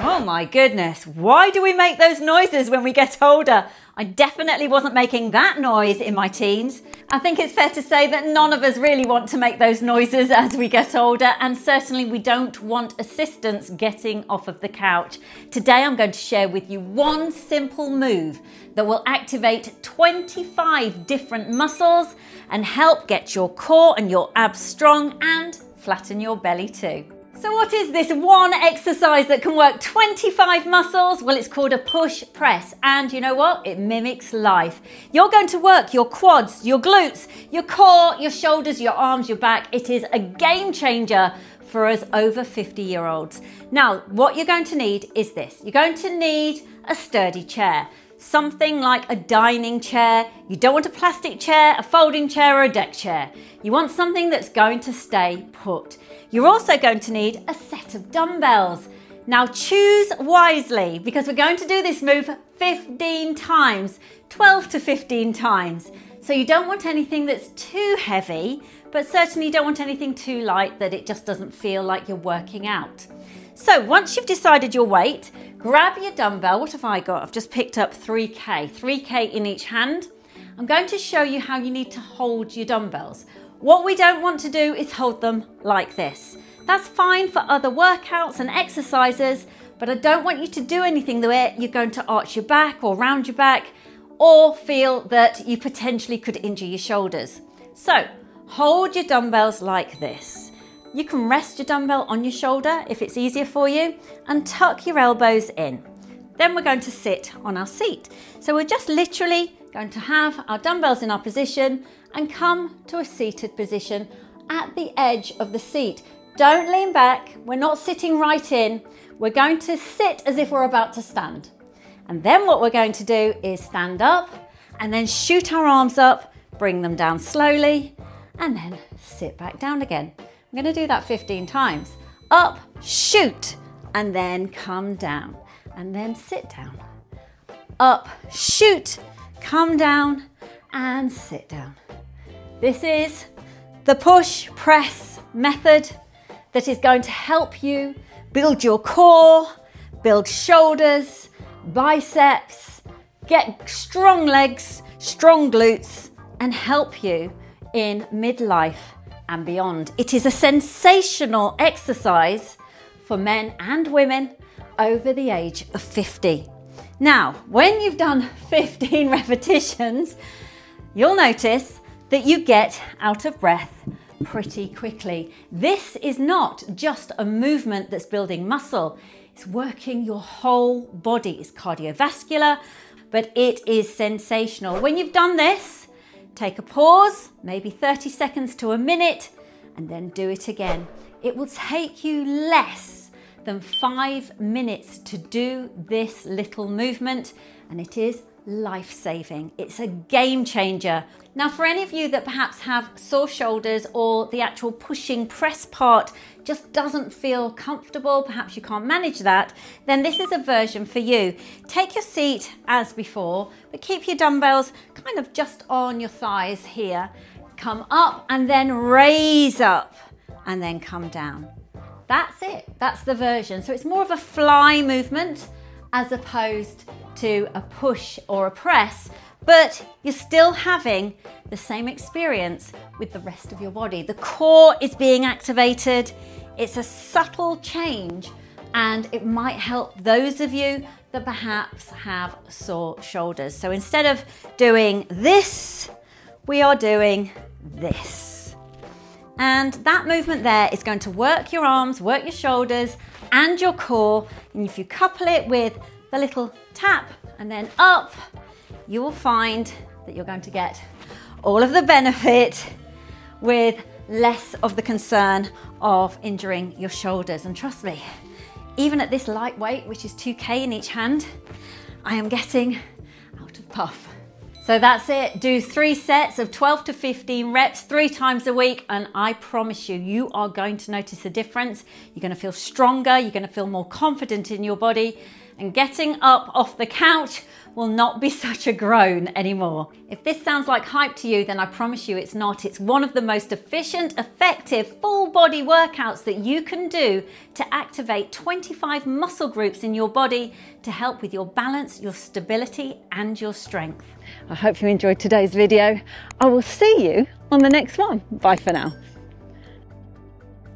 Oh my goodness, why do we make those noises when we get older? I definitely wasn't making that noise in my teens. I think it's fair to say that none of us really want to make those noises as we get older, and certainly we don't want assistance getting off of the couch. Today I'm going to share with you one simple move that will activate 25 different muscles and help get your core and your abs strong and flatten your belly too. So what is this one exercise that can work 25 muscles? Well, it's called a push press, and you know what? It mimics life. You're going to work your quads, your glutes, your core, your shoulders, your arms, your back. It is a game changer for us over 50-year-olds. Now, what you're going to need is this. You're going to need a sturdy chair. Something like a dining chair. You don't want a plastic chair, a folding chair, or a deck chair. You want something that's going to stay put. You're also going to need a set of dumbbells. Now choose wisely, because we're going to do this move 15 times, 12 to 15 times. So you don't want anything that's too heavy, but certainly you don't want anything too light that it just doesn't feel like you're working out. So once you've decided your weight, grab your dumbbell. What have I got? I've just picked up 3K in each hand. I'm going to show you how you need to hold your dumbbells. What we don't want to do is hold them like this. That's fine for other workouts and exercises, but I don't want you to do anything where you're going to arch your back or round your back or feel that you potentially could injure your shoulders. So hold your dumbbells like this. You can rest your dumbbell on your shoulder if it's easier for you, and tuck your elbows in. Then we're going to sit on our seat. So we're just literally going to have our dumbbells in our position and come to a seated position at the edge of the seat. Don't lean back. We're not sitting right in. We're going to sit as if we're about to stand. And then what we're going to do is stand up and then shoot our arms up, bring them down slowly, and then sit back down again. I'm going to do that 15 times. Up, shoot, and then come down, and then sit down. Up, shoot, come down, and sit down. This is the push press method that is going to help you build your core, build shoulders, biceps, get strong legs, strong glutes, and help you in midlife and beyond. It is a sensational exercise for men and women over the age of 50. Now, when you've done 15 repetitions, you'll notice that you get out of breath pretty quickly. This is not just a movement that's building muscle, it's working your whole body. It's cardiovascular, but it is sensational. When you've done this, take a pause, maybe 30 seconds to a minute, and then do it again. It will take you less than 5 minutes to do this little movement, and it is life-saving. It's a game changer. Now, for any of you that perhaps have sore shoulders or the actual pushing press part just doesn't feel comfortable, perhaps you can't manage that, then this is a version for you. Take your seat as before, but keep your dumbbells kind of just on your thighs here. Come up and then raise up and then come down. That's it. That's the version. So it's more of a fly movement as opposed to a push or a press, but you're still having the same experience with the rest of your body. The core is being activated. It's a subtle change, and it might help those of you that perhaps have sore shoulders. So instead of doing this, we are doing this. And that movement there is going to work your arms, work your shoulders and your core. And if you couple it with the little tap and then up, you will find that you're going to get all of the benefit with less of the concern of injuring your shoulders. And trust me, even at this light weight, which is 2K in each hand, I am getting out of puff. So that's it. Do 3 sets of 12 to 15 reps 3 times a week, and I promise you, you are going to notice a difference. You're going to feel stronger, you're going to feel more confident in your body, and getting up off the couch will not be such a groan anymore. If this sounds like hype to you, then I promise you it's not. It's one of the most efficient, effective, full body workouts that you can do to activate 25 muscle groups in your body to help with your balance, your stability, and your strength. I hope you enjoyed today's video. I will see you on the next one. Bye for now.